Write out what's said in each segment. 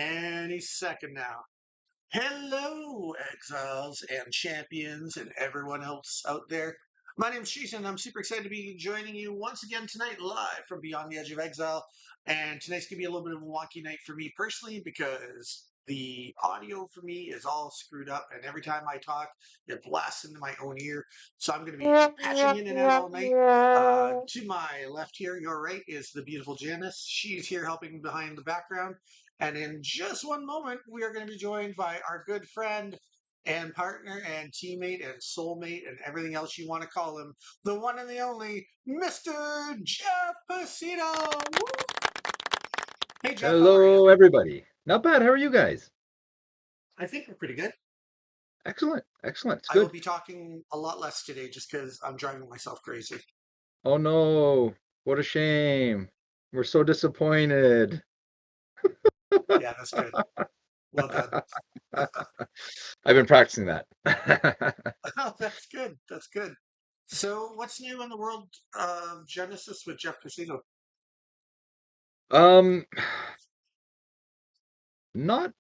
any second now. Hello, exiles and champions and everyone else out there. My name's Jason, and I'm super excited to be joining you once again tonight live from Beyond the Edge of Exile. And tonight's going to be a little bit of a wonky night for me personally because the audio for me is all screwed up, and every time I talk, it blasts into my own ear. So I'm going to be patching in and out all night. To my left here, your right, is the beautiful Janice. She's here helping behind the background. And in just one moment, we are going to be joined by our good friend and partner and teammate and soulmate and everything else you want to call him, the one and the only Mr. Jeff Pasito. Hey, Jeff, how are you? Hello, everybody. Not bad. How are you guys? I think we're pretty good. Excellent. Excellent. It's I will good. be talking a lot less today just because I'm driving myself crazy. Oh no, what a shame. We're so disappointed. Yeah, that's good. Well done. I've been practicing that. Oh, that's good. That's good. So, what's new in the world of Genesis with Jeff Pasito? Um, Not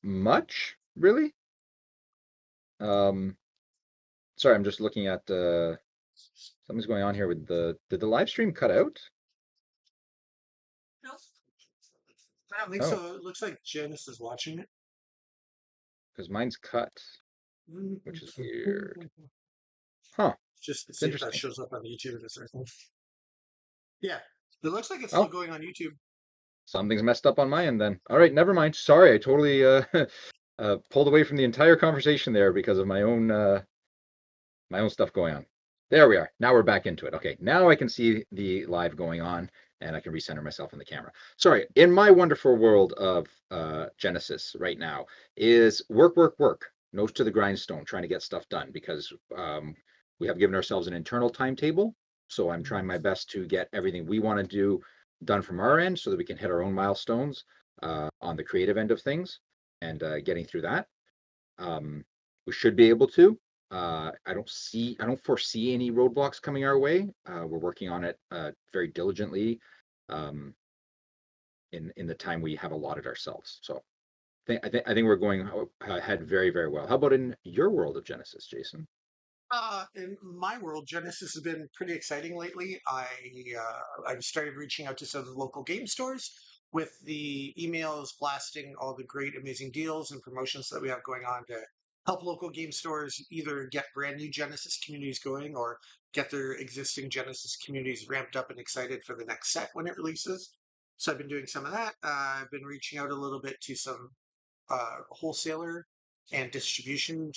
much, really. Um, Sorry, I'm just looking at something's going on here with did the live stream cut out? I don't think Oh, so. It looks like Janice is watching it. because mine's cut, which is weird. Huh, Just to it's see if that interesting. shows up on YouTube in a second. Yeah, it looks like it's still Oh, going on YouTube. something's messed up on my end then. All right, never mind. Sorry, I totally pulled away from the entire conversation there because of my own stuff going on. There we are. Now we're back into it. Okay, now I can see the live going on and I can recenter myself in the camera. Sorry, in my wonderful world of Genesis right now is work, work, work. Nose to the grindstone, trying to get stuff done because we have given ourselves an internal timetable. So I'm trying my best to get everything we want to do done from our end so that we can hit our own milestones on the creative end of things and getting through that. We should be able to. I don't foresee any roadblocks coming our way. We're working on it very diligently um, in the time we have allotted ourselves. So I think we're going ahead very, very well. How about in your world of Genesis, Jason? In my world, Genesis has been pretty exciting lately. I've started reaching out to some of the local game stores with the emails blasting all the great, amazing deals and promotions that we have going on to help local game stores either get brand new Genesis communities going or get their existing Genesis communities ramped up and excited for the next set when it releases. So I've been doing some of that. I've been reaching out a little bit to some wholesaler and distribution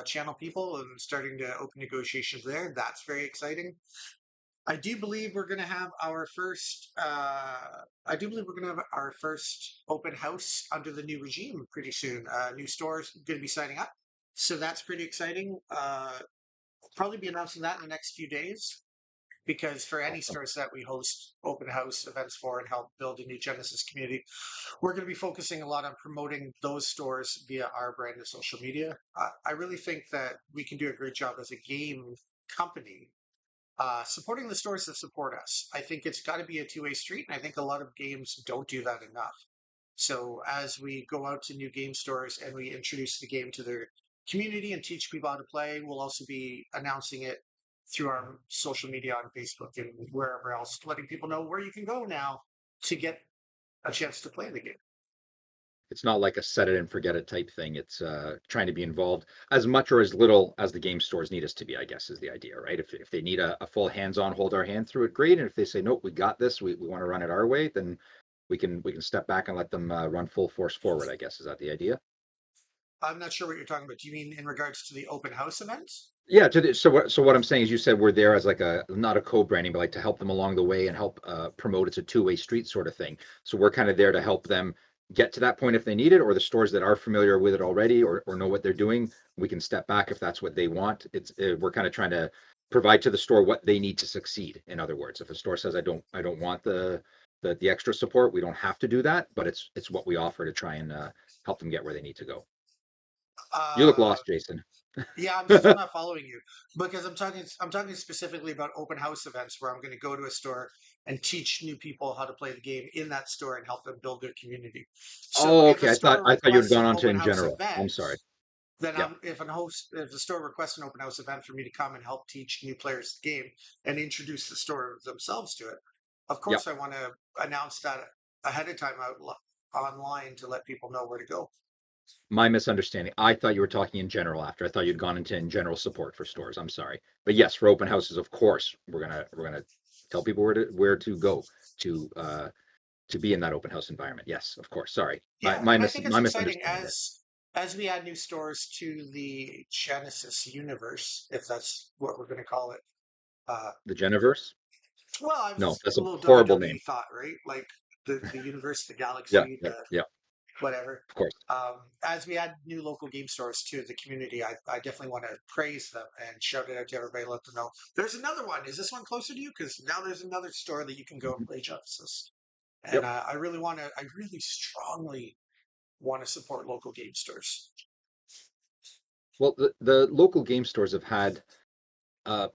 channel people and starting to open negotiations there. That's very exciting. I do believe we're going to have our first. I do believe we're going to have our first open house under the new regime pretty soon. New stores going to be signing up, so that's pretty exciting. Probably be announcing that in the next few days because for any Awesome. stores that we host open house events for and help build a new Genesis community, we're going to be focusing a lot on promoting those stores via our brand and social media. I really think that we can do a great job as a game company supporting the stores that support us. I think it's got to be a two-way street, and I think a lot of games don't do that enough. So as we go out to new game stores and we introduce the game to their community and teach people how to play, we'll also be announcing it through our social media on Facebook and wherever else, letting people know where you can go now to get a chance to play the game. It's not like a set it and forget it type thing. It's trying to be involved as much or as little as the game stores need us to be, I guess, is the idea, right? If they need a full hands-on, hold our hand through it, great. And if they say, nope, we got this, we want to run it our way, then we can step back and let them run full force forward, I guess. Is that the idea? I'm not sure what you're talking about. Do you mean in regards to the open house events? Yeah. So what I'm saying is, you said we're there as like a not a co-branding, but like to help them along the way and help promote. It's a two-way street sort of thing. So we're kind of there to help them get to that point if they need it, or the stores that are familiar with it already or know what they're doing, we can step back if that's what they want. It's we're kind of trying to provide to the store what they need to succeed. In other words, if a store says I don't want the extra support, we don't have to do that, but it's what we offer to try and help them get where they need to go. You look Uh, lost, Jason. Yeah, I'm still not following you because I'm talking specifically about open house events where I'm going to go to a store and teach new people how to play the game in that store and help them build their community. So Oh, if a okay. store I thought you had requests gone an on to open in house general. I'm event, sorry. then Yep. if the store requests an open house event for me to come and help teach new players the game and introduce the store themselves to it, of Yep. course I want to announce that ahead of time online to let people know where to go. My misunderstanding. I thought you were talking in general after. I thought you'd gone into in general support for stores. I'm sorry. But yes, for open houses, of course, we're gonna tell people where to go to be in that open house environment. Yes, of course. Sorry. My Yeah, my and I mis think it's my exciting misunderstanding there. as we add new stores to the Genesis universe, if that's what we're going to call it. Uh, The Geniverse? well, I've No, that's a a little horrible WWE name. thought, right? Like the universe, the Yeah, galaxy, yeah, the yeah. whatever. Of course. As we add new local game stores to the community, I definitely want to praise them and shout it out to everybody, let them know. There's another one. Is this one closer to you? Because now there's another store that you can go and Mhm. play Genesis. And Yep. I really strongly want to support local game stores. Well, the local game stores have had uh,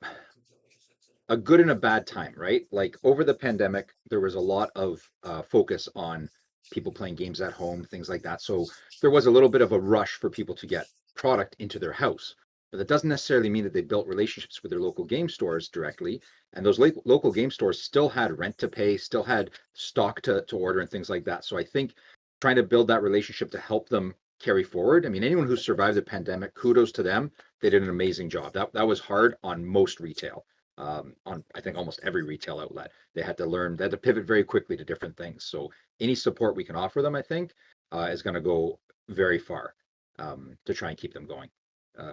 a good and a bad time, right? Like over the pandemic, there was a lot of focus on people playing games at home, things like that. So there was a little bit of a rush for people to get product into their house. But that doesn't necessarily mean that they built relationships with their local game stores directly. And those local game stores still had rent to pay, still had stock to order and things like that. So I think trying to build that relationship to help them carry forward. I mean, anyone who survived the pandemic, kudos to them. They did an amazing job. That was hard on most retail, on I think almost every retail outlet. They had to pivot very quickly to different things. So any support we can offer them, I think, is going to go very far to try and keep them going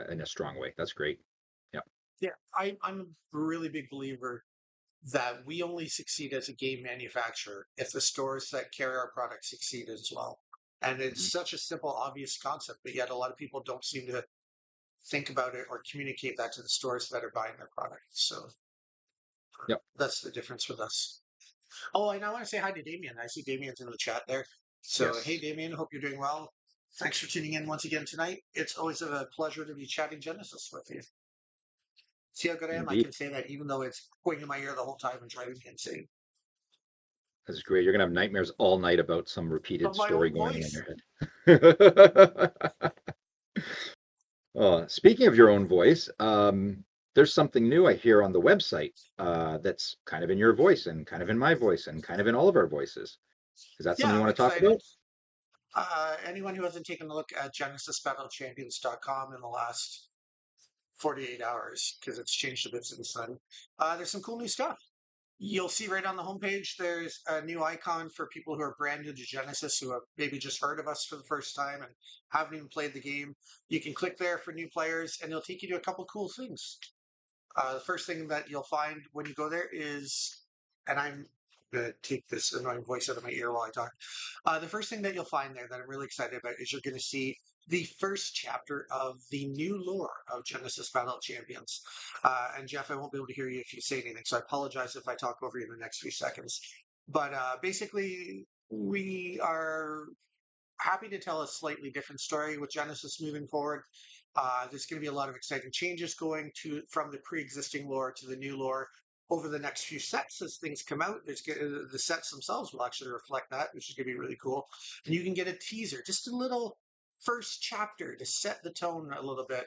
in a strong way. That's great. Yeah. Yeah, I'm a really big believer that we only succeed as a game manufacturer if the stores that carry our product succeed as well. And Mhm. it's such a simple, obvious concept, but yet a lot of people don't seem to think about it or communicate that to the stores that are buying their product. So Yep. that's the difference with us. Oh, and I want to say hi to Damien. I see Damien's in the chat there. So, hey, Yes. Damien, hope you're doing well. Thanks for tuning in once again tonight. It's always a pleasure to be chatting Genesis with you. See how good I am? I Indeed. can say that even though it's going in my ear the whole time and driving me insane. That's great. You're gonna have nightmares all night about some repeated Of my story own going on in voice. your head. Speaking of your own voice, there's something new I hear on the website that's kind of in your voice and kind of in my voice and kind of in all of our voices. Is that Yeah, something you I'm want to talk excited. about? Anyone who hasn't taken a look at GenesisBattleChampions.com in the last 48 hours, because it's changed a bit since then, there's some cool new stuff. You'll see right on the homepage, there's a new icon for people who are brand new to Genesis, who have maybe just heard of us for the first time and haven't even played the game. You can click there for new players, and it'll take you to a couple cool things. The first thing that you'll find when you go there is, and I'm going to take this annoying voice out of my ear while I talk. The first thing that you'll find there that I'm really excited about is you're going to see the first chapter of the new lore of Genesis Battle of Champions. And Jeff, I won't be able to hear you if you say anything, so I apologize if I talk over you in the next few seconds. But basically, we are happy to tell a slightly different story with Genesis moving forward. There's going to be a lot of exciting changes going to from the pre-existing lore to the new lore over the next few sets as things come out. The sets themselves will actually reflect that, which is going to be really cool. And you can get a teaser, just a little first chapter to set the tone a little bit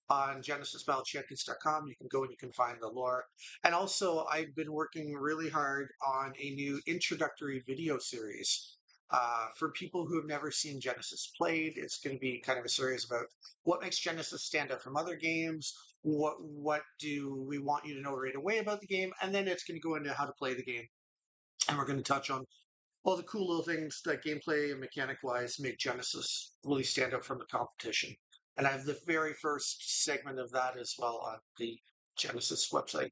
on GenesisBattleChampions.com. You can go and you can find the lore. And also, I've been working really hard on a new introductory video series for people who have never seen Genesis played. It's going to be kind of a series about what makes Genesis stand out from other games. What do we want you to know right away about the game? And then it's going to go into how to play the game. And we're going to touch on all the cool little things that gameplay and mechanic wise make Genesis really stand out from the competition. And I have the very first segment of that as well on the Genesis website.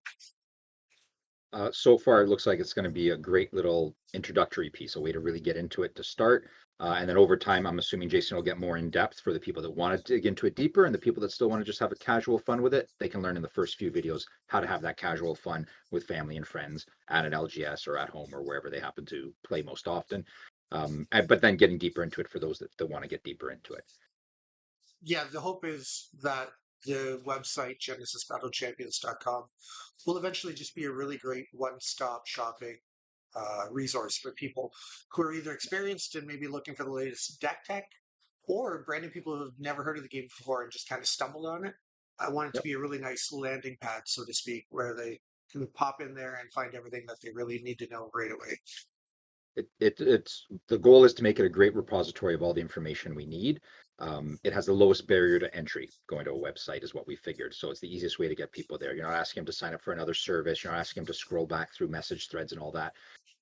So far, it looks like it's going to be a great little introductory piece, a way to really get into it to start. And then over time, I'm assuming Jason will get more in depth for the people that want to dig into it deeper, and the people that still want to just have a casual fun with it. They can learn in the first few videos how to have that casual fun with family and friends at an LGS or at home or wherever they happen to play most often. But then getting deeper into it for those that want to get deeper into it. Yeah, the hope is that the website genesisbattlechampions.com will eventually just be a really great one-stop shopping resource for people who are either experienced and maybe looking for the latest deck tech, or brand new people who have never heard of the game before and just kind of stumbled on it. I want it to Yep. be a really nice landing pad, so to speak, where they can pop in there and find everything that they really need to know right away. It's the goal is to make it a great repository of all the information we need. It has the lowest barrier to entry going to a website is what we figured. So it's the easiest way to get people there. You're not asking them to sign up for another service. You're not asking them to scroll back through message threads and all that.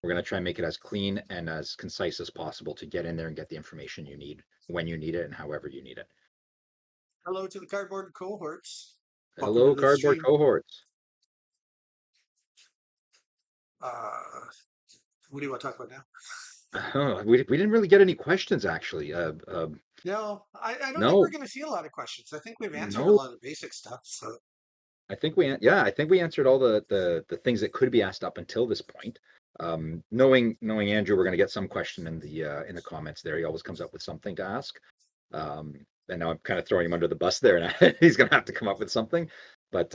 We're going to try and make it as clean and as concise as possible to get in there and get the information you need when you need it and however you need it. Hello to the cardboard cohorts. Welcome to Hello, the cardboard stream. cohorts. Uh, what do you want to talk about now? We didn't really get any questions actually. No, I don't think we're No, going to see a lot of questions. I think we've answered a no. lot of the basic stuff. So Yeah, I think we answered all the things that could be asked up until this point. Knowing Andrew, we're going to get some question in the comments there. He always comes up with something to ask. And now I'm kind of throwing him under the bus there, and he's going to have to come up with something, but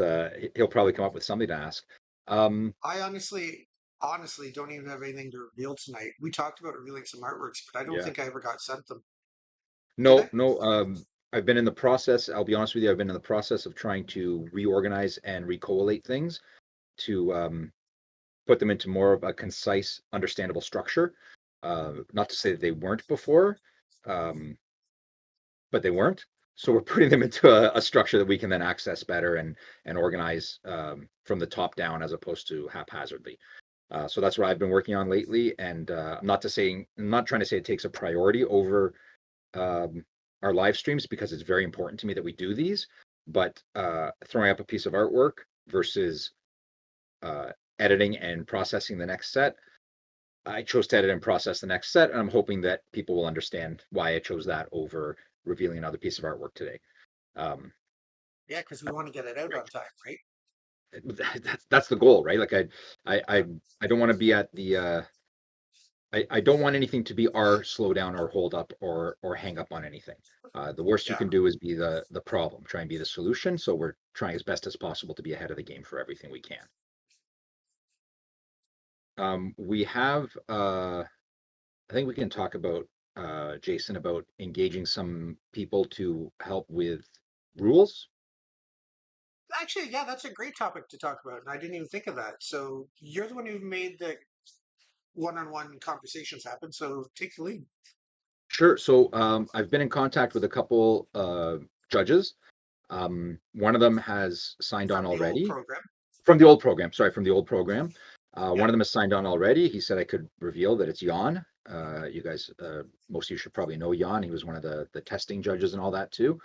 he'll probably come up with something to ask. I honestly don't even have anything to reveal tonight. We talked about revealing some artworks, but I don't Yeah. think I ever got sent them. Did No, I? no. I've been in the process. I'll be honest with you. I've been in the process of trying to reorganize and recollate things to put them into more of a concise, understandable structure. Not to say that they weren't before, um, but they weren't. So we're putting them into a structure that we can then access better and organize from the top down as opposed to haphazardly. So that's what I've been working on lately. And I'm not trying to say it takes a priority over um, our live streams because it's very important to me that we do these. But throwing up a piece of artwork versus uh, editing and processing the next set, I chose to edit and process the next set, and I'm hoping that people will understand why I chose that over revealing another piece of artwork today. Um, Yeah, because we want to get it out on time, right? that's the goal, right? Like I, Yeah, I, I don't want to be at the, I don't want anything to be our slow down or hold up or hang up on anything. The worst you yeah. can do is be the problem. Try and be the solution. So we're trying as best as possible to be ahead of the game for everything we can. We have I think we can talk about Jason about engaging some people to help with rules. Actually, yeah, that's a great topic to talk about, and I didn't even think of that. So you're the one who made the one-on-one conversations happen. So take the lead Sure. So I've been in contact with a couple judges. One of them has signed on from the old already program. from the old program. Sorry, from the old program. Yeah, One of them has signed on already. He said I could reveal that it's Jan. You guys, most of you should probably know Jan. He was one of the testing judges and all that too.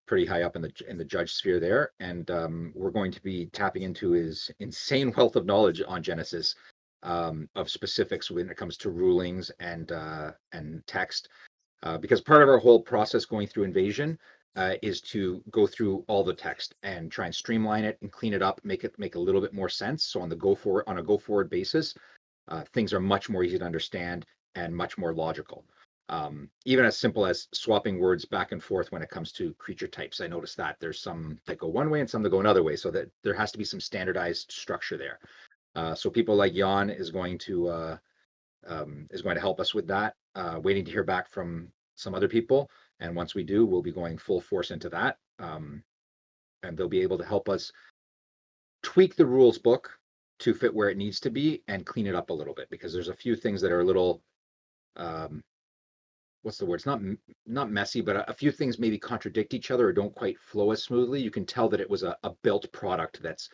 Pretty high up in the judge sphere there, and we're going to be tapping into his insane wealth of knowledge on Genesis, of specifics when it comes to rulings and text, because part of our whole process going through Invasion is to go through all the text and try and streamline it and clean it up, make it make a little bit more sense. So on a go forward basis, things are much more easy to understand and much more logical. Even as simple as swapping words back and forth when it comes to creature types. I noticed that there's some that go one way and some that go another way, so that there has to be some standardized structure there. So people like Jan is going to help us with that. Waiting to hear back from some other people, and once we do, we'll be going full force into that. And they'll be able to help us tweak the rules book to fit where it needs to be and clean it up a little bit because there's a few things that are a little um, what's the word? It's not messy, but a few things maybe contradict each other or don't quite flow as smoothly. You can tell that it was a built product that's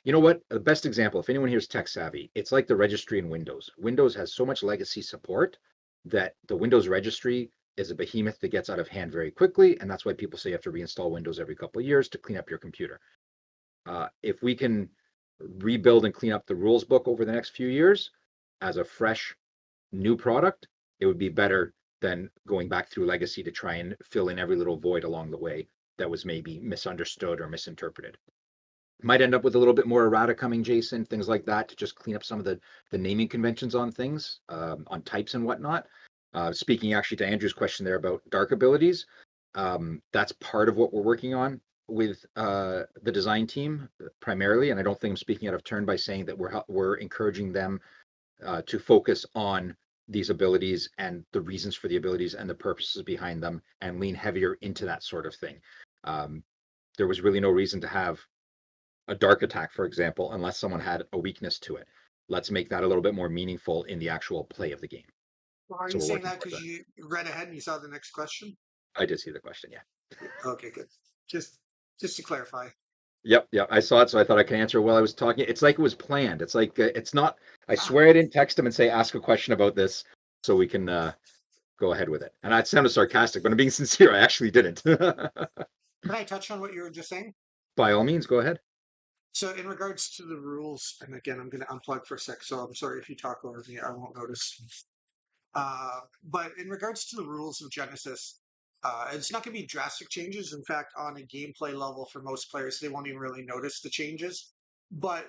you know what? The best example, if anyone here is tech savvy, it's like the registry in Windows. Windows has so much legacy support that the Windows registry is a behemoth that gets out of hand very quickly, and that's why people say you have to reinstall Windows every couple of years to clean up your computer. If we can rebuild and clean up the rules book over the next few years as a fresh new product, it would be better than going back through legacy to try and fill in every little void along the way that was maybe misunderstood or misinterpreted. Might end up with a little bit more errata coming, Jason, things like that, to just clean up some of the naming conventions on things, on types and whatnot. Speaking actually to Andrew's question there about dark abilities, That's part of what we're working on with the design team primarily. And I don't think I'm speaking out of turn by saying that we're encouraging them to focus on these abilities and the reasons for the abilities and the purposes behind them and lean heavier into that sort of thing. Um, there was really no reason to have a dark attack, for example, unless someone had a weakness to it. Let's make that a little bit more meaningful in the actual play of the game. Well, are So you we're saying working that towards because that. you read ahead and you saw the next question? I did see the question, yeah. Okay, good. Just just to clarify. Yep, yep. I saw it, so I thought I could answer while I was talking. It's like it was planned. It's like it's not. I Ah, swear I didn't text him and say ask a question about this, so we can go ahead with it. And that sounded sarcastic, but I'm being sincere. I actually didn't. can I touch on what you were just saying? By all means, go ahead. So, in regards to the rules, and again, I'm going to unplug for a sec, so I'm sorry if you talk over me, I won't notice. But in regards to the rules of Genesis, it's not going to be drastic changes. In fact, on a gameplay level, for most players, they won't even really notice the changes. But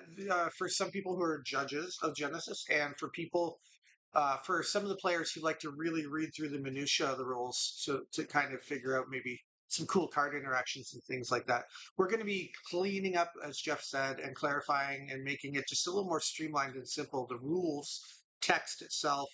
for some people who are judges of Genesis, and for some of the players who like to really read through the minutia of the rules to kind of figure out maybe some cool card interactions and things like that. We're going to be cleaning up, as Jeff said, and clarifying and making it just a little more streamlined and simple. The rules text itself,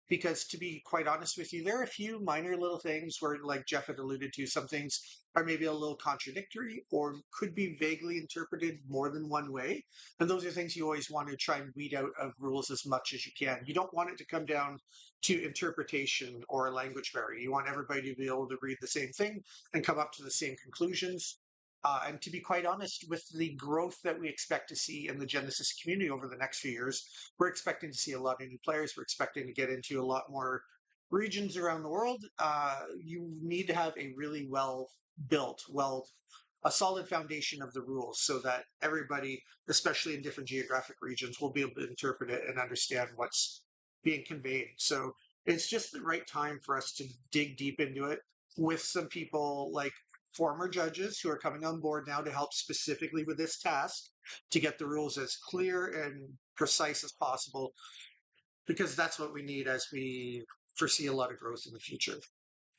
because to be quite honest with you, there are a few minor little things where, like Jeff had alluded to, some things are maybe a little contradictory or could be vaguely interpreted more than one way. And those are things you always want to try and weed out of rules as much as you can. You don't want it to come down to interpretation or a language barrier. You want everybody to be able to read the same thing and come up to the same conclusions. And to be quite honest, with the growth that we expect to see in the Genesis community over the next few years, we're expecting to see a lot of new players. We're expecting to get into a lot more regions around the world. You need to have a really well built, a solid foundation of the rules so that everybody, especially in different geographic regions, will be able to interpret it and understand what's being conveyed. So it's just the right time for us to dig deep into it with some people like former judges who are coming on board now to help specifically with this task to get the rules as clear and precise as possible, because that's what we need as we foresee a lot of growth in the future.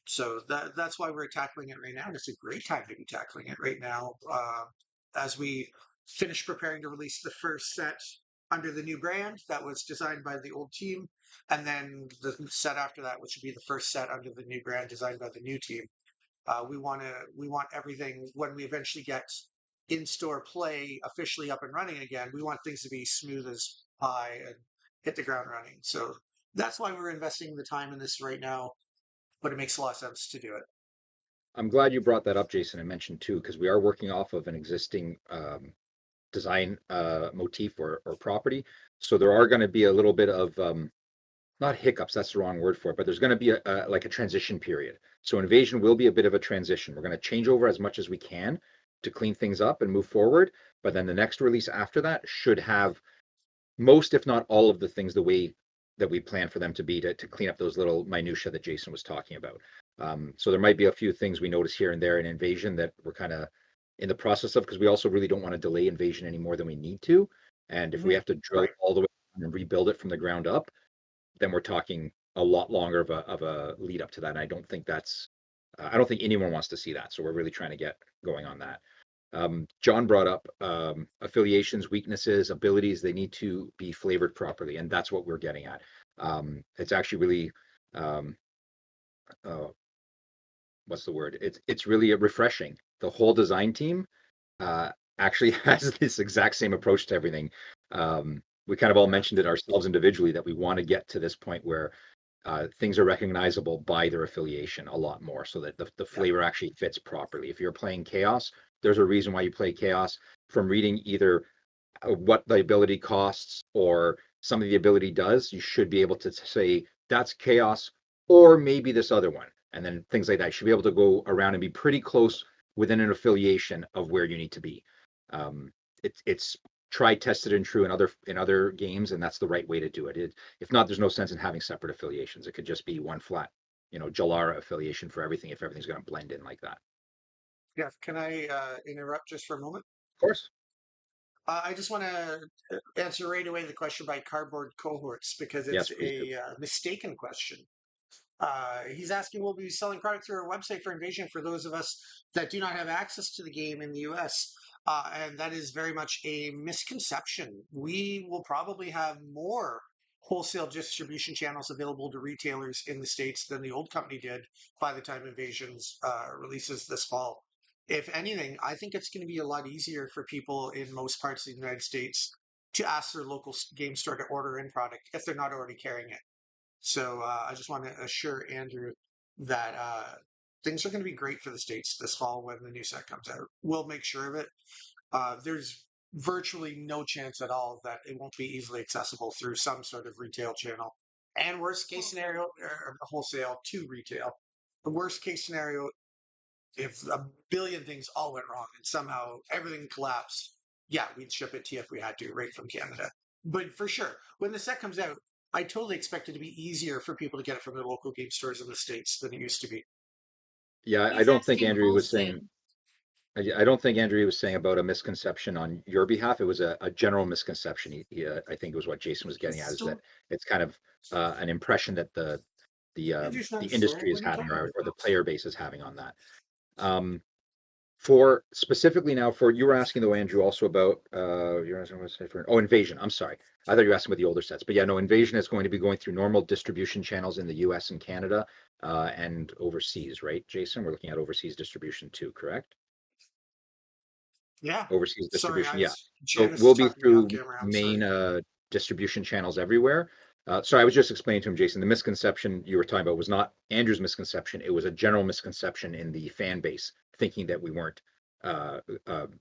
So that's why we're tackling it right now, and it's a great time to be tackling it right now as we finish preparing to release the first set under the new brand that was designed by the old team, and then the set after that, which would be the first set under the new brand designed by the new team. We want everything when we eventually get in-store play officially up and running again. We want things to be smooth as pie and hit the ground running. So that's why we're investing the time in this right now, but it makes a lot of sense to do it. I'm glad you brought that up, Jason, and mentioned too, because we are working off of an existing design motif or property. So there are going to be a little bit of not hiccups, that's the wrong word for it, but there's going to be like a transition period. So Invasion will be a bit of a transition. We're going to change over as much as we can to clean things up and move forward. But then the next release after that should have most, if not all, of the things the way that we plan for them to be to clean up those little minutia that Jason was talking about. So there might be a few things we notice here and there in Invasion that we're kind of in the process of, because we also really don't want to delay Invasion any more than we need to. And if we Mhm. have to drill Right. all the way and rebuild it from the ground up, then we're talking a lot longer of a lead up to that. And I don't think anyone wants to see that. So we're really trying to get going on that. John brought up affiliations, weaknesses, abilities. They need to be flavored properly, and that's what we're getting at. It's actually really, um, uh, what's the word? It's really refreshing. The whole design team uh, actually has this exact same approach to everything. We kind of all Yeah. mentioned it ourselves individually that we want to get to this point where things are recognizable by their affiliation a lot more so that the Yeah. flavor actually fits properly. If you're playing Chaos, there's a reason why you play Chaos. From reading either what the ability costs or some of the ability does, you should be able to say that's Chaos or maybe this other one. And then things like that. You should be able to go around and be pretty close within an affiliation of where you need to be. Um, it's tried, tested, and true in other games, and that's the right way to do it. If not, there's no sense in having separate affiliations. It could just be one flat, Jalara affiliation for everything if everything's going to blend in like that. Yeah. Can I interrupt just for a moment? Of course. I just want to answer right away the question by cardboard cohorts because it's Yes, please do. a mistaken question. He's asking, will we be selling product through our website for Invasion for those of us that do not have access to the game in the US? And that is very much a misconception. We will probably have more wholesale distribution channels available to retailers in the States than the old company did by the time Invasions releases this fall. If anything, I think it's going to be a lot easier for people in most parts of the United States to ask their local game store to order in product if they're not already carrying it. So I just want to assure Andrew that things are going to be great for the States this fall when the new set comes out. We'll make sure of it. There's virtually no chance at all that it won't be easily accessible through some sort of retail channel. And worst case scenario, wholesale to retail. The worst case scenario, if a billion things all went wrong and somehow everything collapsed, yeah, we'd ship it to you if we had to, right from Canada. But for sure, when the set comes out, I totally expect it to be easier for people to get it from their local game stores in the States than it used to be. Yeah, I He's don't think asking Andrea was saying. wholesale. I don't think Andrea was saying about a misconception on your behalf. It was a general misconception. I think it was what Jason was getting at, is that So it's kind of an impression that Andrew's not the sure. industry is What are you having, talking or the about? player base is having on that. Um, For specifically now, for you were asking though, Andrew, also about you're asking what to say for Invasion. I'm sorry, I thought you were asking about the older sets, but yeah, no, Invasion is going to be going through normal distribution channels in the U.S. and Canada and overseas, right, Jason? We're looking at overseas distribution too, correct? Yeah. Overseas Sorry, distribution, yeah. So Janice is we'll be talking to me off through camera. I'm sorry. main distribution channels everywhere. So I was just explaining to him, Jason, the misconception you were talking about was not Andrew's misconception. It was a general misconception in the fan base, thinking that we weren't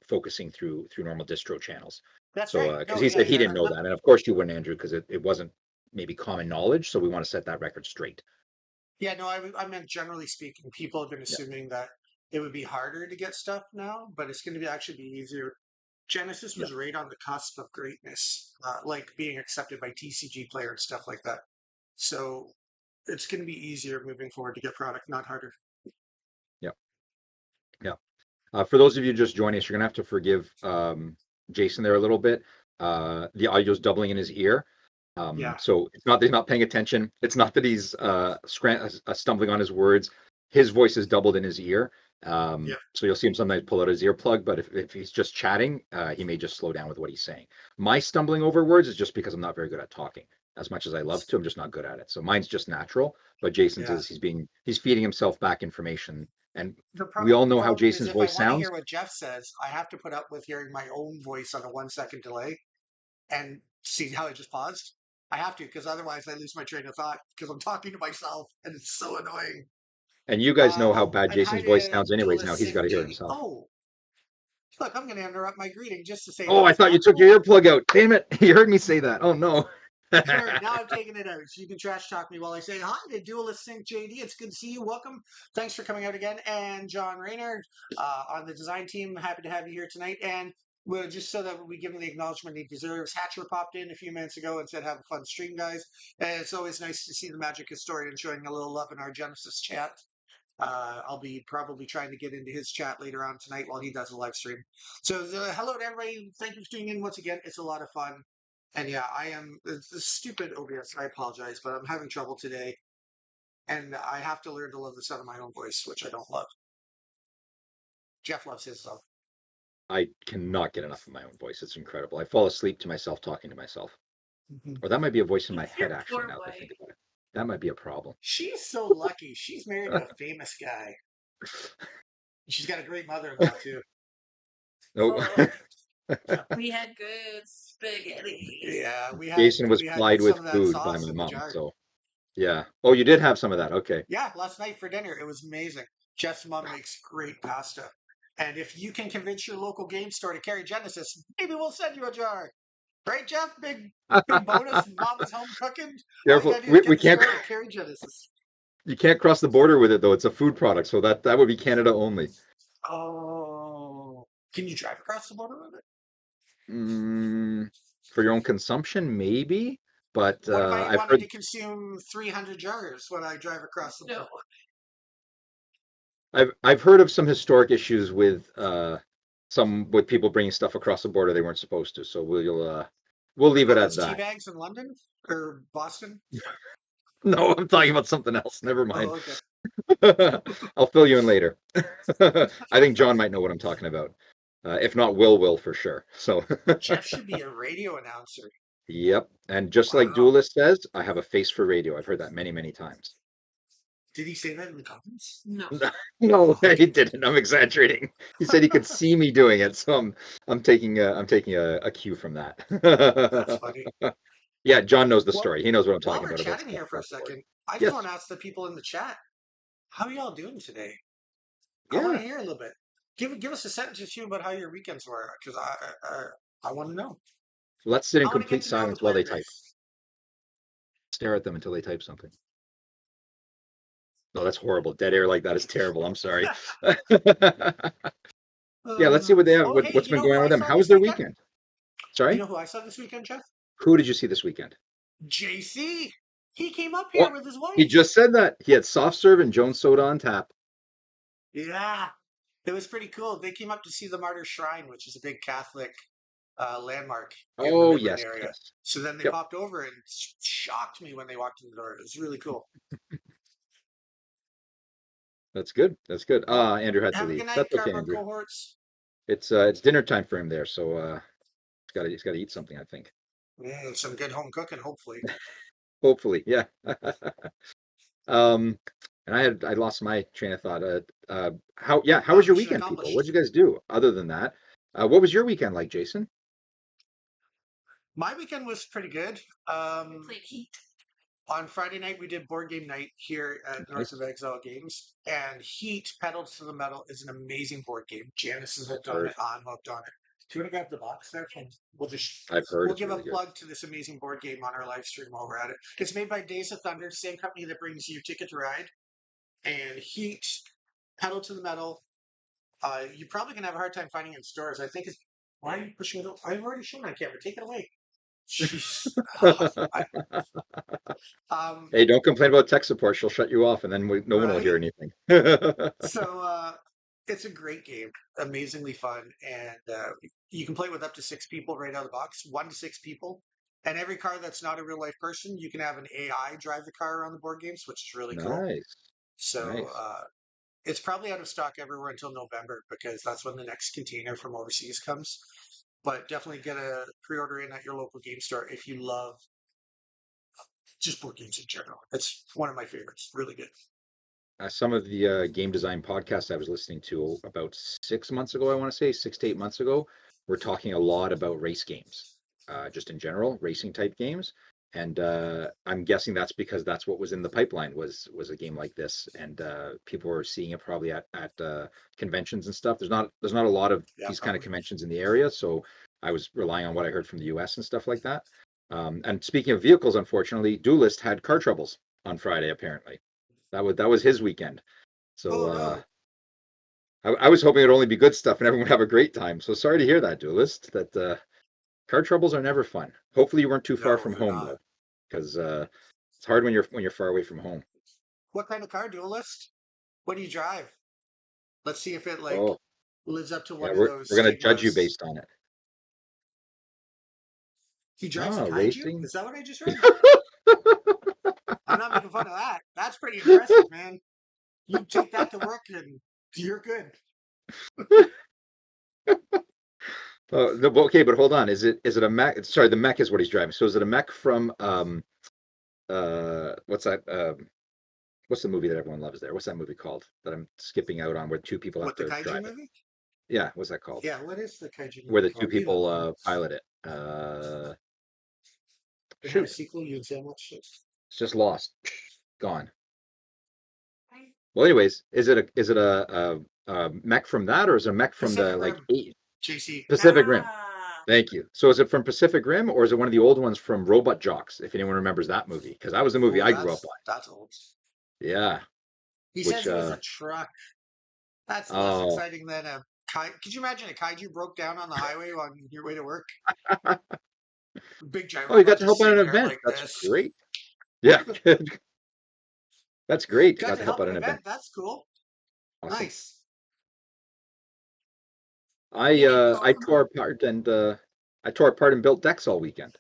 focusing through normal distro channels. That's So right. because No, he yeah, said he yeah. didn't know that, and of course you wouldn't, Andrew, because it wasn't maybe common knowledge. So we want to set that record straight. Yeah, no, I meant generally speaking, people have been Yeah, assuming that it would be harder to get stuff now, but it's going to be actually be easier. Genesis yeah. was right on the cusp of greatness, like being accepted by TCG player and stuff like that. So it's going to be easier moving forward to get product, not harder. Yeah. Yeah. For those of you just joining us, you're gonna have to forgive Jason there a little bit. The audio's doubling in his ear. Yeah, So it's not that he's not paying attention. It's not that he's stumbling on his words. His voice is doubled in his ear. yeah, So you'll see him sometimes pull out his earplug, but if he's just chatting, he may just slow down with what he's saying. My stumbling over words is just because I'm not very good at talking. As much as I love to, I'm just not good at it. So mine's just natural, but Jason's yeah. is he's feeding himself back information. And The we all the know how problem is Jason's if I voice want to hear sounds. what Jeff says, I have to put up with hearing my own voice on a 1 second delay and see how it just paused. I have to because otherwise I lose my train of thought because I'm talking to myself and it's so annoying. And you guys know how Oh, bad and hi Jason's voice to sounds anyways now. Duelist He's got Sync to hear JD. himself. Oh, look, I'm going to interrupt my greeting just to say Oh, that I was thought you not took cool. your earplug out. Damn it. You heard me say that. Oh no. Sorry, now I'm taking it out. So you can trash talk me while I say hi to Duelist Sync JD. It's good to see you. Welcome. Thanks for coming out again. And John Rayner on the design team. Happy to have you here tonight. And well, just so that we give him the acknowledgement he deserves, Hatcher popped in a few minutes ago and said, have a fun stream, guys. And it's always nice to see the Magic Historian showing a little love in our Genesis chat. I'll be probably trying to get into his chat later on tonight while he does a live stream. So, hello to everybody. Thank you for tuning in once again. It's a lot of fun. And yeah, I am it's this stupid OBS. I apologize, but I'm having trouble today. And I have to learn to love the sound of my own voice, which I don't love. Jeff loves his, though. I cannot get enough of my own voice. It's incredible. I fall asleep to myself talking to myself. Mhm. Or that might be a voice in my head, your actually, poor now that I wife. think about it. That might be a problem. She's so lucky. She's married to a famous guy. She's got a great mother in law, too. No. Oh, we had good spaghetti. Yeah, Jason was we had plied some with of that food by sauce my in the mom. jar. So, yeah. Oh, you did have some of that. Okay. Yeah, last night for dinner, it was amazing. Jeff's mom makes great pasta. And if you can convince your local game store to carry Genesis, maybe we'll send you a jar. Right, Jeff? Big bonus. Mama's home cooking. All you Careful. gotta do is We get the can't, store to carry Genesis. you can't cross the border with it, though. It's a food product. So that would be Canada only. Oh. Can you drive across the border with it? Mm, for your own consumption, maybe. But What if I I've wanted heard to consume 300 jars when I drive across the No, border? I've heard of some historic issues with people bringing stuff across the border they weren't supposed to. So we'll leave Are it at those tea that. bags in London or Boston? No, I'm talking about something else. Never Oh, mind. okay. I'll fill you in later. I think John might know what I'm talking about. If not, Will for sure. So, Jeff should be a radio announcer. yep. And just like Wow. Duelist says, I have a face for radio. I've heard that many, many times. Did he say that in the comments? No. No, Oh, he okay. didn't. I'm exaggerating. He said he could see me doing it, so I'm taking a cue from That's that. funny. Yeah, John knows the Well, story. He knows what I'm while talking we're about chatting stuff here for a across the board. second, I just want Yes. to ask the people in the chat, how y'all doing today? I want Yeah. to hear a little bit. Give us a sentence or two about how your weekends were, because I want to know. Let's sit in I want to get complete to know the silence while they type. players. Stare at them until they type something. No, that's horrible. Dead air like that is terrible. I'm sorry. Yeah, let's see what they have. Oh, hey, What's you been know who going on I with them? saw How was this their weekend? weekend? You Sorry? know who I saw this weekend, Jeff? Who did you see this weekend? JC. He came up here What? with his He wife. just said that. He had soft serve and Jones soda on tap. Yeah, it was pretty cool. They came up to see the Martyr Shrine, which is a big Catholic landmark in the Oh, Midland yes, area. yes. So then they Yep. popped over and shocked me when they walked in the door. It was really cool. That's good. That's good. Well, Andrew had to have a leave. good night, That's okay, Cardboard Andrew. Cohorts. It's dinner time for him there, so he's gotta eat something, I think. Some good home cooking, hopefully. Hopefully, yeah. Um, and I lost my train of thought. How was your Mission weekend, people? What accomplished. did you guys do other than that? What was your weekend like, Jason? My weekend was pretty good. Played Heat. On Friday night, we did board game night here at North of Nice. Exile Games, and Heat Pedals to the Metal is an amazing board game. Janice is I've hooked on heard. it. I'm hooked on it. Do you want to grab the box there? I've heard We'll it's give a really good. plug to this amazing board game on our live stream while we're at it. It's made by Days of Thunder, same company that brings you Ticket to Ride, and Heat Pedal to the Metal. You probably can have a hard time finding it in stores. I think it's. Why are you pushing it? I've already shown on camera. Take it away. Jeez. Um, Hey, don't complain about tech support. She'll shut you off, and then no one will hear right? anything. So it's a great game, amazingly fun, and you can play with up to 6 people right out of the box, 1 to 6 people. And every car that's not a real life person, you can have an AI drive the car around the board games, which is really cool. Nice, So nice. it's probably out of stock everywhere until November because that's when the next container from overseas comes. But definitely get a pre-order in at your local game store if you love just board games in general. It's one of my favorites. Really good. Some of the game design podcasts I was listening to about 6 months ago, I want to say 6 to 8 months ago, were talking a lot about race games, just in general, racing type games. And I'm guessing that's because that's what was in the pipeline was a game like this, and people were seeing it probably at conventions and stuff. There's not a lot of Yeah, these kind of probably. conventions in the area, so I was relying on what I heard from the U.S. and stuff like that. And speaking of vehicles, unfortunately, Duelist had car troubles on Friday, apparently. That was his weekend. So Oh no. I was hoping it'd only be good stuff and everyone would have a great time. So sorry to hear that, Duelist. That car troubles are never fun. Hopefully you weren't too far No, from they're home not. though, because it's hard when you're far away from home. What kind of car, Duelist? What do you drive? Let's see if it like Oh lives up to yeah, one of we're those gonna judge you stigmas. based on it. He drives a Ah, kaiju? racing. Is that what I just read? I'm not making fun of that. That's pretty impressive, man. You take that to work and you're good. Oh, no, okay, but hold on. Is it a mech? Sorry, the mech is what he's driving. So is it a mech from what's that what's the movie that everyone loves there? What's that movie called that I'm skipping out on where two people have What, the to kaiju drive it? movie? Yeah, what's that called? Yeah, what is the kaiju Where movie the two called? You know people the one. pilot it. It had a Shoot, sequel, you'd say much shit. it's just lost, gone. Well, anyways, is it a mech from that, or is it a mech from the Pacific like Rim, eight JC. Pacific Rim? Ah. Thank you. So is it from Pacific Rim, or is it one of the old ones from Robot Jocks? If anyone remembers that movie, because that was the movie Oh, I grew up on. that's old. Yeah, He which says it was a truck. That's less oh, exciting than a Could you imagine a kaiju broke down on the highway on your way to work? Big giant oh, you got robot to just help out an sitting there event. like That's this. great. Yeah, that's great. You Got got to to help help out an an event. event. That's cool. Awesome. Nice. I Yay, uh, I Pokemon. tore apart and I tore apart and built decks all weekend.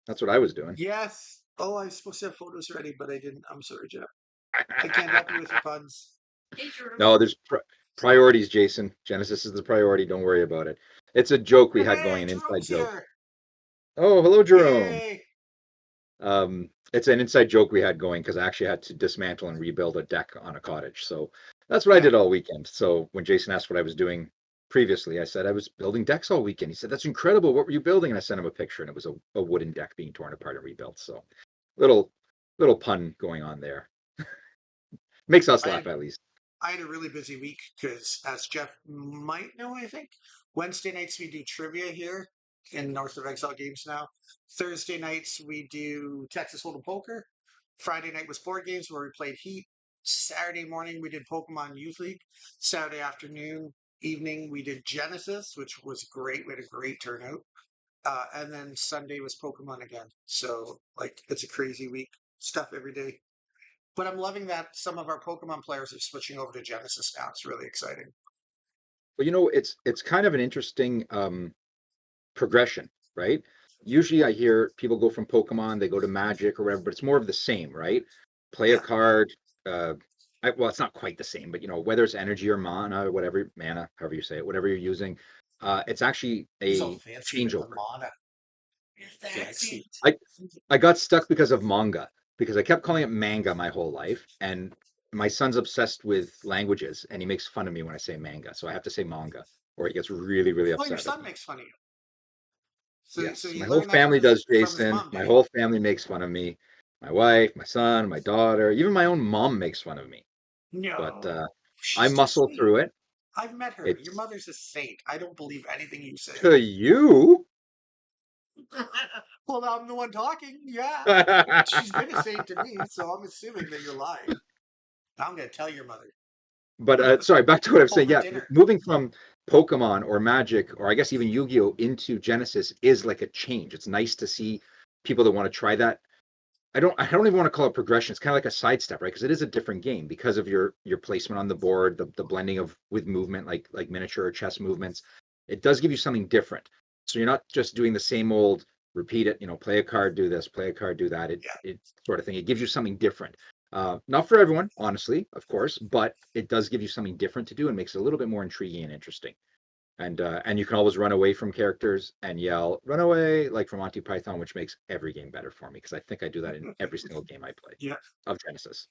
That's what I was doing. Yes. Oh, I was supposed to have photos ready, but I didn't. I'm sorry, Jeff. I can't help you with your puns. Hey, Drew. No, there's priorities, Jason. Genesis is the priority. Don't worry about it. It's a joke we had going, Hooray, an inside Jerome's joke. here! Oh, hello, Jerome. Yay! It's an inside joke we had going because I actually had to dismantle and rebuild a deck on a cottage. So that's what I Yeah. did all weekend. So when Jason asked what I was doing previously, I said I was building decks all weekend. He said, "That's incredible. What were you building?" And I sent him a picture, and it was a wooden deck being torn apart and rebuilt. So little little pun going on there. Makes us I laugh had at least. I had a really busy week because, as Jeff might know, I think Wednesday nights we do trivia here in North of Exile Games now. Thursday nights we do Texas Hold'em Poker. Friday night was board games where we played Heat. Saturday morning we did Pokemon Youth League. Saturday afternoon, evening we did Genesis, which was great. We had a great turnout. And then Sunday was Pokemon again. So like it's a crazy week. Stuff every day. But I'm loving that some of our Pokemon players are switching over to Genesis now. It's really exciting. But it's kind of an interesting progression, right? Usually I hear people go from Pokemon, they go to Magic or whatever, but it's more of the same, right? Play a Yeah. card. Well, it's not quite the same, but whether it's energy or mana or whatever, mana, however you say it, whatever you're using, it's actually He's all a fancy with the changeover. mana. Fancy. Fancy. I got stuck because of manga, because I kept calling it manga my whole life, and my son's obsessed with languages, and he makes fun of me when I say manga, so I have to say manga, or he gets really, really Well, your upset with son me. makes fun of you. So Yes, my you whole learned that family does, from his Jason. mom, My did he? whole family makes fun of me. My wife, my son, my daughter, even my own mom makes fun of me. But No. I She's too muscle sweet. through it. I've met her. Your It's mother's a saint. I don't believe anything you say. to you. Well, I'm the one talking. Yeah. She's been a saint to me, so I'm assuming that you're lying. I'm going to tell your mother But sorry, back to what I was saying. over Yeah, dinner. moving from Pokemon or Magic or I guess even Yu-Gi-Oh into Genesis is like a change. It's nice to see people that want to try that. I don't even want to call it progression. It's kind of like a sidestep, right? Because it is a different game because of your placement on the board, the blending of with movement, like miniature or chess movements. It does give you something different. So you're not just doing the same old repeat it, play a card, do this, play a card, do that. It Yeah. it sort of thing. It gives you something different. Not for everyone, honestly, of course, but it does give you something different to do and makes it a little bit more intriguing and interesting. And you can always run away from characters and yell "run away" like from Monty Python, which makes every game better for me because I think I do that in every single game I play Yeah. of Genesis.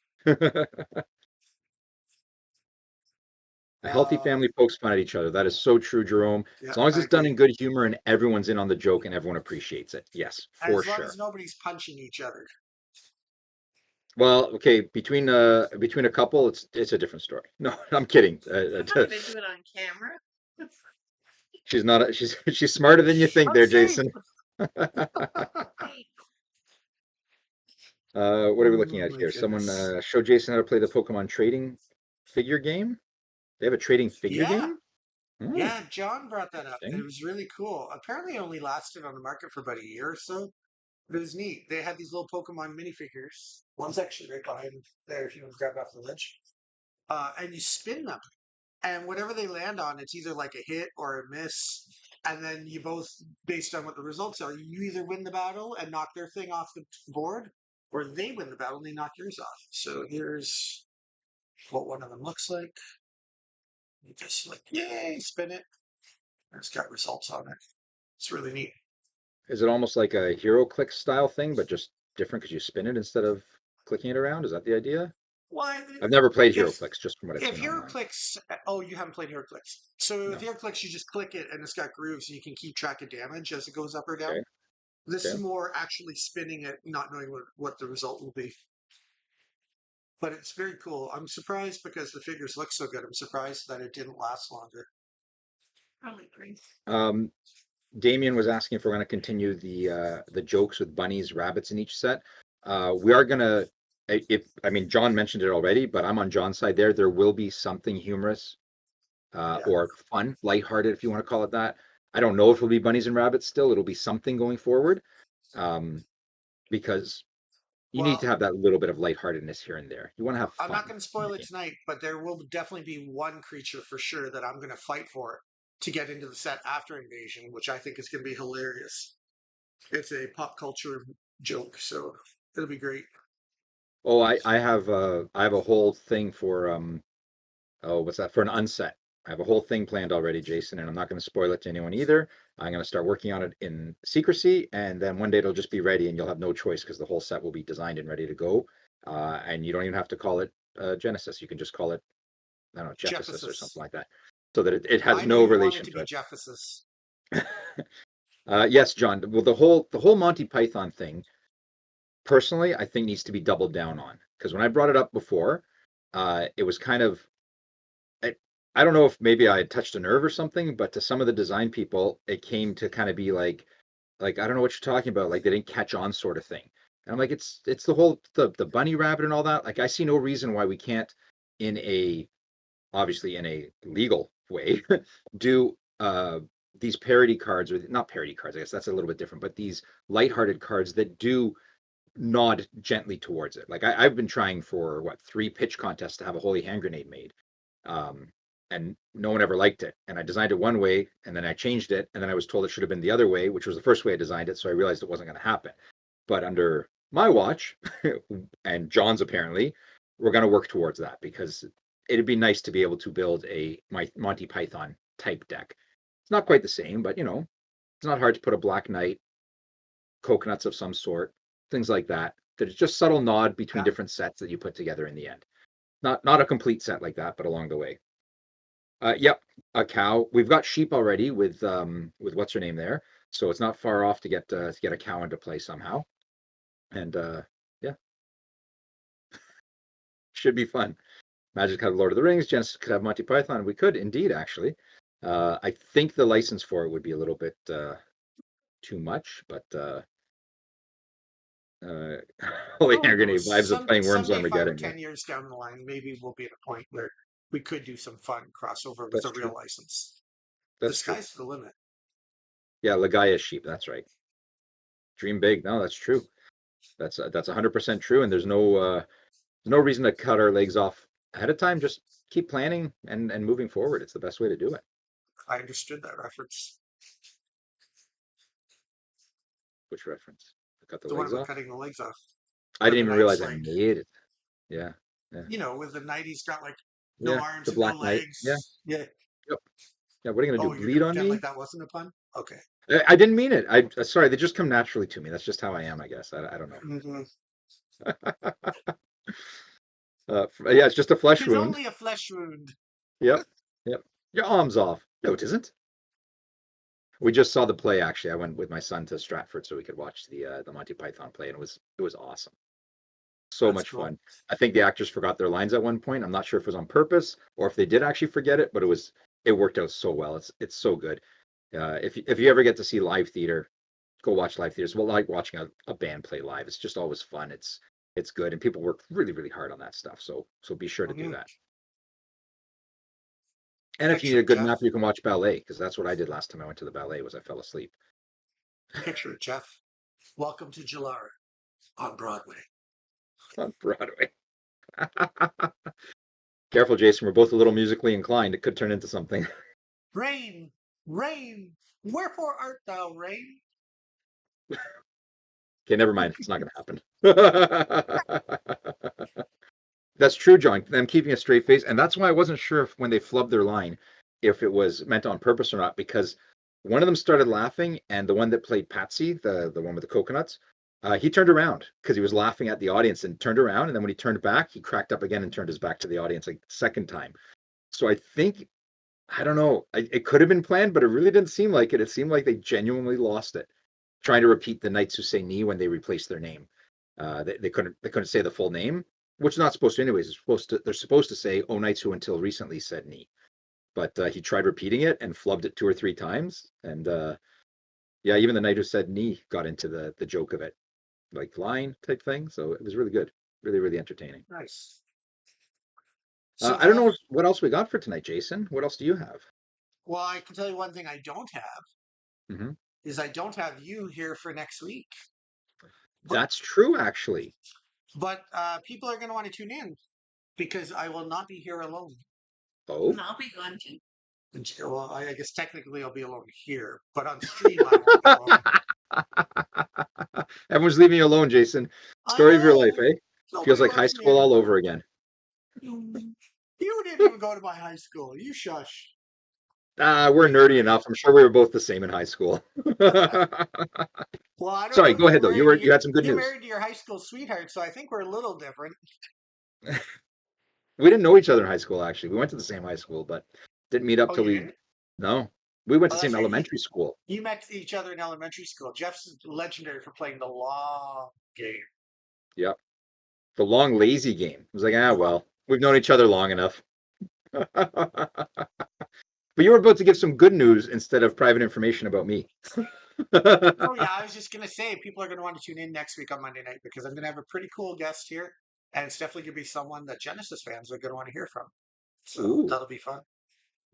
A healthy Uh, family pokes fun at each other. That is so true, Jerome. yeah, As long as I it's done agree. in good humor and everyone's in on the joke and everyone appreciates it. Yes, for As long as sure. nobody's punching each other. Well, okay, between a couple, it's a different story. No, I'm kidding. I'm not going to do it on camera. She's not. She's smarter than you think, I'm there, safe. Jason. Hey, What are we looking Oh at my here? Someone goodness. show Jason how to play the Pokemon trading figure game. They have a trading figure Yeah. game? Oh, Yeah, John brought that up. It interesting. was really cool. Apparently, it only lasted on the market for about a year or so. But it was neat. They had these little Pokemon minifigures. One's actually right behind there if you want to grab off the ledge. And you spin them. And whatever they land on, it's either like a hit or a miss. And then you both, based on what the results are, you either win the battle and knock their thing off the board, or they win the battle and they knock yours off. So here's what one of them looks like. You just like, yay, spin it. It's got results on it. It's really neat. Is it almost like a Hero Click style thing, but just different because you spin it instead of clicking it around? Is that the idea? Well, I've never played Hero if Clicks, just from what I've if seen online. HeroClix, oh, you haven't played HeroClix. So with No. HeroClix, you just click it and it's got grooves and you can keep track of damage as it goes up or down. Okay. This is Okay. more actually spinning it, not knowing what the result will be. But it's very cool. I'm surprised because the figures look so good. I'm surprised that it didn't last longer. probably great. Um, Damien was asking if we're going to continue the jokes with bunnies, rabbits in each set. We are going to. If I mean, John mentioned it already, but I'm on John's side there. There will be something humorous Yeah. or fun, lighthearted, if you want to call it that. I don't know if it'll be bunnies and rabbits still. It'll be something going forward um, because you need to Well, have that little bit of lightheartedness here and there. You want to have I'm not fun going to in spoil your it game. tonight, but there will definitely be one creature for sure that I'm going to fight for to get into the set after Invasion, which I think is going to be hilarious. It's a pop culture joke, so It'll be great. Oh, I have a whole thing for oh, what's that? For an unset. I have a whole thing planned already, Jason, and I'm not going to spoil it to anyone either. I'm going to start working on it in secrecy, and then one day it'll just be ready, and you'll have no choice because the whole set will be designed and ready to go. And you don't even have to call it Genesis. You can just call it, I don't know, Jephysus or Jephysus. something like that, so that it has I know no you want it relation to to be it. Jephysus. Yes, John. Well, the whole Monty Python thing, personally, I think needs to be doubled down on because when I brought it up before, it was kind of I, I don't know if maybe I had touched a nerve or something, but to some of the design people, it came to kind of be like I don't know what you're talking about, like they didn't catch on sort of thing. And I'm like, it's the whole the bunny rabbit and all that. Like I see no reason why we can't, in a obviously in a legal way, do these parody cards or not parody cards. I guess that's a little bit different, but these lighthearted cards that do nod gently towards it. Like I've been trying for what 3 pitch contests to have a holy hand grenade made, um, and no one ever liked it. And I designed it one way, and then I changed it, and then I was told it should have been the other way, which was the first way I designed it. So I realized it wasn't going to happen. But under my watch and John's apparently, we're going to work towards that because it'd be nice to be able to build a Monty Python type deck. It's not quite the same, but it's not hard to put a Black Knight, coconuts of some sort, things like that. There's just subtle nod between Yeah. different sets that you put together in the end. Not a complete set like that, but along the way. Yep, a cow. We've got sheep already with what's her name there, so it's not far off to get a cow into play somehow. And yeah, should be fun. Magic could have Lord of the Rings, Genesis could have Monty Python. We could indeed actually. I think the license for it would be a little bit too much, but uh, holy Oh, who hand grenade knows? vibes of playing Worms Someday, five or Armageddon. Yeah, 10 years down the line, maybe we'll be at a point where we could do some fun crossover with that's a real true. license. The That's true. sky's the limit. Yeah, Lagaia sheep. That's right. Dream big. No, that's true. That's 100% true. And there's no reason to cut our legs off ahead of time. Just keep planning and moving forward. It's the best way to do it. I understood that reference. Which reference? Cut the The one legs about off. cutting the legs off. I When didn't the even knight's realize I like, made it. Yeah, yeah, with the knight, he's got like no yeah. arms The and no Black Knight. Yeah, legs. Yeah. yep. Yeah. What are you gonna do? Oh, you're Bleed gonna on pretend like me? that wasn't a pun? Okay. I didn't mean it. I sorry. They just come naturally to me. That's just how I am. I guess. I don't know. Hmm. Yeah, it's just a flesh Tis wound. only a flesh wound. Yep, yep. Your arm's off. No, it isn't. We just saw the play actually. I went with my son to Stratford so we could watch the Monty Python play, and it was awesome. So That's much cool. fun. I think the actors forgot their lines at one point. I'm not sure if it was on purpose or if they did actually forget it, but it worked out so well. It's so good. If you ever get to see live theater, go watch live theaters. Well, like watching a band play live. It's just always fun. It's good, and people work really really hard on that stuff. So be sure to do Hmm. that. And if you need Picture a it, good Jeff. nap, you can watch ballet because that's what I did last time I went to the ballet. Was I fell asleep Picture it, Jeff. Welcome to Jalara on Broadway. on Broadway. Careful, Jason. We're both a little musically inclined. It could turn into something. Rain, rain, wherefore art thou, rain? Okay, never mind. It's not going to happen. That's true, John. Them keeping a straight face, and that's why I wasn't sure if when they flubbed their line, if it was meant on purpose or not, because one of them started laughing, and the one that played Patsy, the one with the coconuts, he turned around because he was laughing at the audience and turned around, and then when he turned back, he cracked up again and turned his back to the audience like second time. So I think I don't know. It could have been planned, but it really didn't seem like it. It seemed like they genuinely lost it, trying to repeat the Knights Who Say Knee when they replaced their name. They couldn't say the full name, which is not supposed to anyways. They're supposed to say "Oh Knights Who Until Recently Said Knee," but he tried repeating it and flubbed it 2 or 3 times. And yeah, even the Knight Who Said Knee got into the joke of it, like line type thing. So it was really good, really really entertaining. Nice. So, I don't Jeff, know what else we got for tonight, Jason. What else do you have? well, I can tell you one thing I don't have Hmm. is I don't have you here for next week. But That's true, actually. people are going to want to tune in because I will not be here alone. And Oh. I'll be gone too. Well, I guess technically I'll be alone here, but on stream I won't be alone. Everyone's leaving you alone, Jason. I story of your life, know. eh? Feels Nobody like high loves me school all anymore. over again. You didn't even go to my high school. You shush. We're Being nerdy great. enough. I'm sure we were both the same in high school. Well, I don't Sorry, know. go ahead though. You had some good You're news. married to your high school sweetheart, so I think we're a little different. We didn't know each other in high school, actually. We went to the same high school, but didn't meet up Oh, till you we. didn't? No, we went to Oh, the that's same right. elementary school. You met each other in elementary school. Jeff's legendary for playing the long game. Yep. The long, lazy game. I was like, Oh, well, we've known each other long enough. But you were about to give some good news instead of private information about me. oh yeah, I was just gonna say people are gonna want to tune in next week on Monday night because I'm gonna have a pretty cool guest here, and it's definitely gonna be someone that Genesis fans are gonna want to hear from. So Ooh. that'll be fun.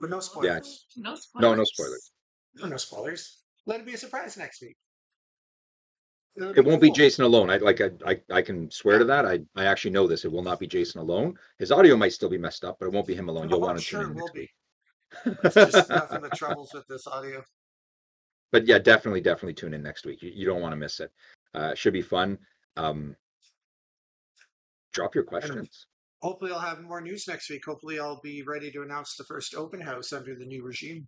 But no Yeah. spoilers. No No spoilers. spoilers. No spoilers. Let it be a surprise next week. It'll It be won't be cool. Jason alone. I can swear Yeah. to that. I actually know this. It will not be Jason alone. His audio might still be messed up, but it won't be him alone. You'll Oh, I'm want to tune sure in it will next be. week. It's just nothing but troubles with this audio. But yeah, definitely tune in next week. You don't want to miss it. Should be fun. Um, drop your And questions. hopefully I'll have more news next week. Hopefully I'll be ready to announce the first open house under the new regime.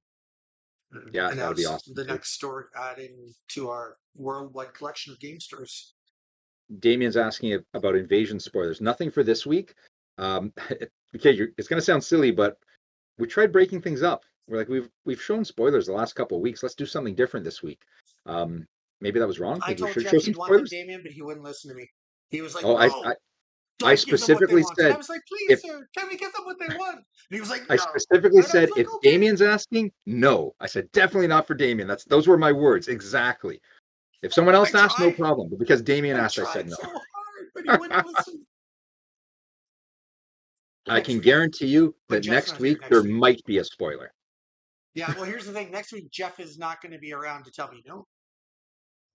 Yeah, that'll be Announce awesome the too. next store adding to our worldwide collection of game stores. Damien's asking about invasion spoilers. Nothing for this week. Okay, it's going to sound silly, but we tried breaking things up. We're like, we've shown spoilers the last couple of weeks. Let's do something different this week. Maybe that was wrong. I Maybe we told should show Jeff some he'd want them, spoilers. Damien, but he wouldn't listen to me. He was like, Oh, no, I don't give them what they specifically want. And I said was like, please, if sir, can we give them what they want? And he was like, I no. specifically And I was said like, if okay. Damien's asking, no. I said definitely not for Damien. Those were my words exactly. If someone I else asked, no tried. problem. But because Damien I asked, I said tried no. so hard, but he wouldn't listen. I Next can week, guarantee you when that Jeff's next not here week there next week. might be a spoiler. Yeah, well, here's the thing. Next week, Jeff is not going to be around to tell me no.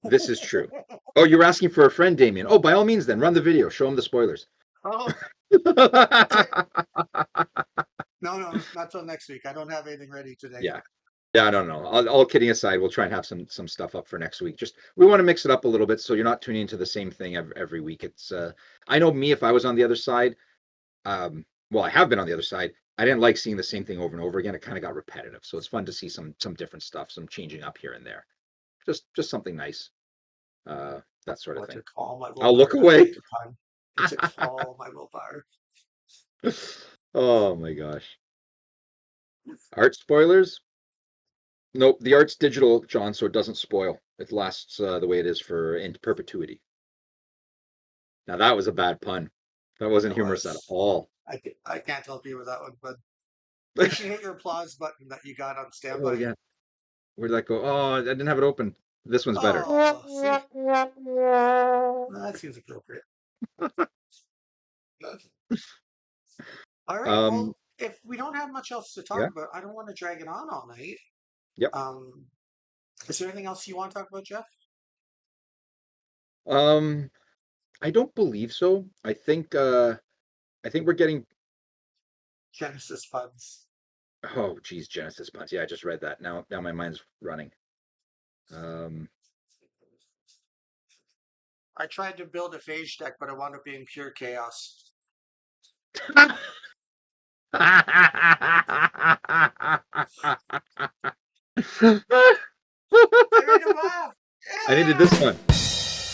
This is true. Oh, you're asking for a friend, Damien. Oh, by all means, then run the video. Show him the spoilers. Oh, no, not till next week. I don't have anything ready today. Yeah. Yeah, I don't know. All kidding aside, we'll try and have some stuff up for next week. Just we want to mix it up a little bit so you're not tuning into the same thing every week. It's I know me if I was on the other side, well, I have been on the other side. I didn't like seeing the same thing over and over again. It kind of got repetitive. So it's fun to see some different stuff, some changing up here and there. Just something nice. That sort of What thing. to call my I'll look willpower not to away. make a pun. It's a call my willpower. Oh my gosh. Art spoilers? Nope, the art's digital, John, so it doesn't spoil. It lasts the way it is for in perpetuity. Now that was a bad pun. That wasn't That humorous at was. all. I can't help you with that one, but you should hit your applause button that you got on Oh standby. yeah. Where'd that go? Oh, I didn't have it open. This one's better. Oh, see, that seems appropriate. All right. Um, Well, if we don't have much else to talk yeah. about, I don't want to drag it on all night. Yep. Um, is there anything else you want to talk about, Jeff? Um, I don't believe so. I think we're getting Genesis funds. oh geez, Genesis puns. Yeah, I just read that. Now my mind's running. Um I tried to build a phage deck, but it wound up being pure chaos. I made him laugh. I needed this Yeah, one.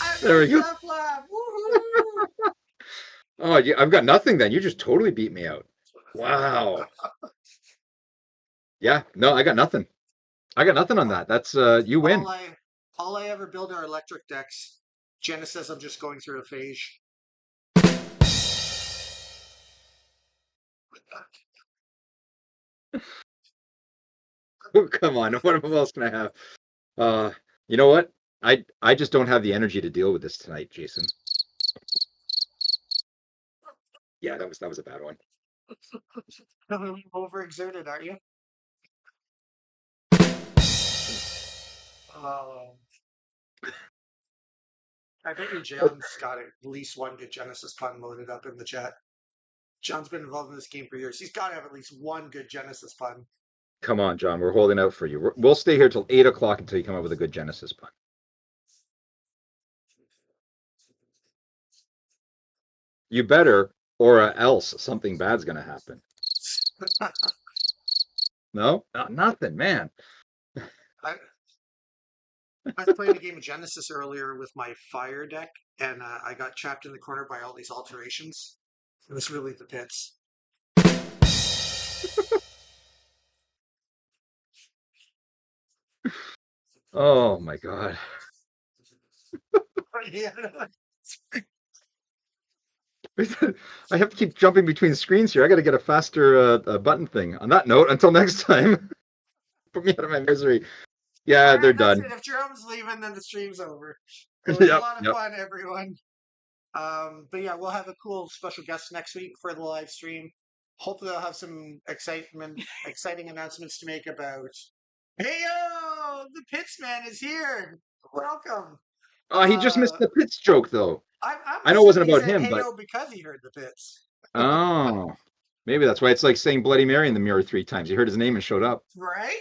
I There we made go. Jeff laugh. Woohoo! Oh, I've got nothing then. You just totally beat me out. Wow. Yeah, no, I got nothing. I got nothing on that. That's you all win. I all I ever build are electric decks. Jenna says I'm just going through a phage. Oh, come on. What else can I have? Uh, you know what? I just don't have the energy to deal with this tonight, Jason. Yeah, that was a bad one. Overexerted, are you? Oh, I bet you John's got at least one good Genesis pun loaded up in the chat. John's been involved in this game for years. He's got to have at least one good Genesis pun. Come on, John. We're holding out for you. We'll stay here till 8 o'clock until you come up with a good Genesis pun. You better, or else something bad's gonna happen. No, nothing, man. I, I was playing a game of Genesis earlier with my fire deck, and I got trapped in the corner by all these alterations. It was really the pits. Oh my God. Yeah. I have to keep jumping between screens here. I got to get a faster button thing. On that note, until next time, put me out of my misery. All Yeah, they're right, that's done. it. If Jerome's leaving, then the stream's over. It was a Yep, lot of yep. fun, everyone. But yeah, we'll have a cool special guest next week for the live stream. Hopefully, I'll have some exciting announcements to make about. Hey yo, the Pitsman is here. Welcome. He just missed Uh, the Pitts joke, though. I'm I know it wasn't assuming he about said him, hey but yo because he heard the Pits. oh, maybe that's why it's like saying Bloody Mary in the mirror 3 times. You heard his name and showed up. Right?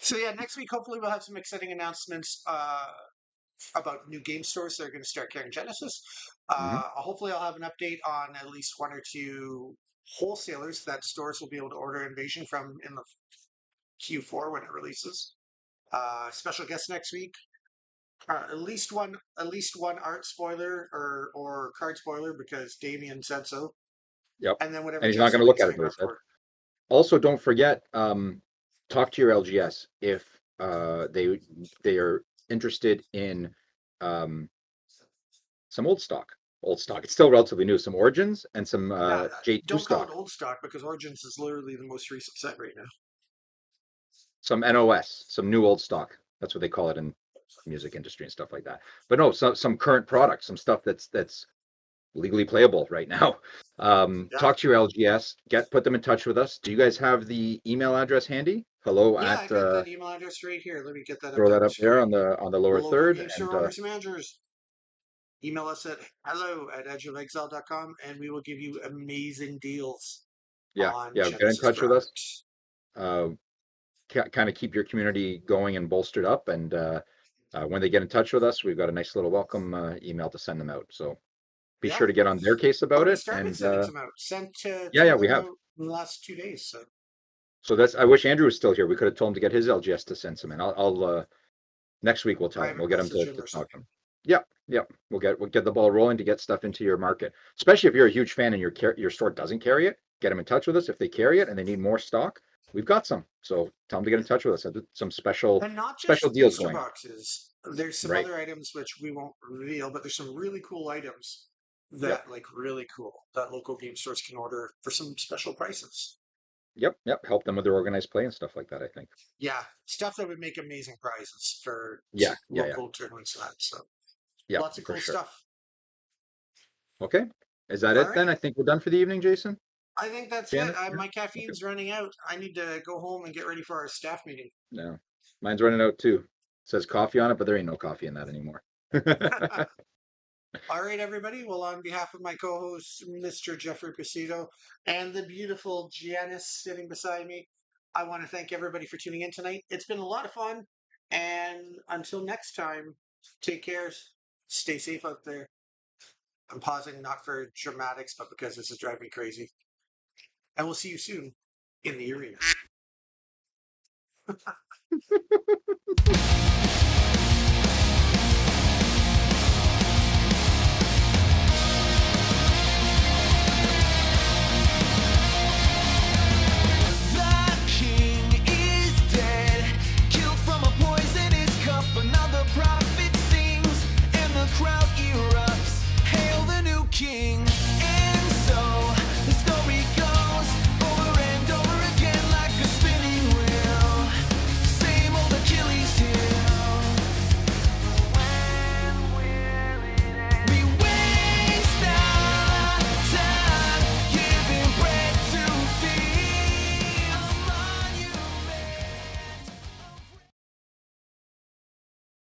So yeah, next week hopefully we'll have some exciting announcements about new game stores that are going to start carrying Genesis. Hmm. Hopefully I'll have an update on at least one or two wholesalers that stores will be able to order Invasion from in the Q4 when it releases. Special guest next week. At least one art spoiler or card spoiler because Damien said so, Yep. and then whatever And he's not going Jesse to look brings at it, to but he make said. for. Also, don't forget, talk to your LGS if they are interested in um, some old stock. Old stock. It's still relatively new. Some Origins and some Yeah, J2 don't call it stock. old stock because Origins is literally the most recent set right now. Some NOS, some new old stock. That's what they call it in music industry and stuff like that. But no, some current product, some stuff that's legally playable right now. Yeah, Talk to your LGS. Put them in touch with us. Do you guys have the email address handy? Hello yeah, at I got that email address right here. Let me get that up throw there that on the up there screen. on the lower Local third game and store owners and managers. Email us at hello@edgeofexile.com and we will give you amazing deals on yeah, get in Genesis touch with us. products. Uh, kind of keep your community going and bolstered up. And when they get in touch with us, we've got a nice little welcome email to send them out. So be Yeah. sure to get on their case about Already it. started And sending some out. Sent yeah, two yeah, of we them have. out in the last 2 days. So So that's. I wish Andrew was still here. We could have told him to get his LGS to send some in. I'll next week we'll tell him. private We'll get him message him to or talk to something. him. Yeah, yeah. We'll get the ball rolling to get stuff into your market. Especially if you're a huge fan and your store doesn't carry it, get them in touch with us. If they carry it and they need more stock, we've got some. So tell them to get in touch with us. Some And not special just deals booster going on. boxes. There's some Right. other items which we won't reveal, but there's some really cool items Yep. that really cool that local game stores can order for some special prices. Yep. Yep. Help them with their organized play and stuff like that, I think. Yeah, stuff that would make amazing prizes for Yeah. Yeah. Yeah. local tournaments and that. So Yeah. lots of For cool sure. stuff. Okay. Is that All it then? right. I think we're done for the evening, Jason. I think that's it. Janet? Yeah. My Okay. caffeine's running out. I need to go home and get ready for our staff meeting. No. Mine's running out too. It says coffee on it, but there ain't no coffee in that anymore. All right, everybody. Well, on behalf of my co-host, Mr. Jeffrey Presido, and the beautiful Janice sitting beside me, I want to thank everybody for tuning in tonight. It's been a lot of fun. And until next time, take care. Stay safe out there. I'm pausing not for dramatics, but because this is driving me crazy. And we'll see you soon in the arena.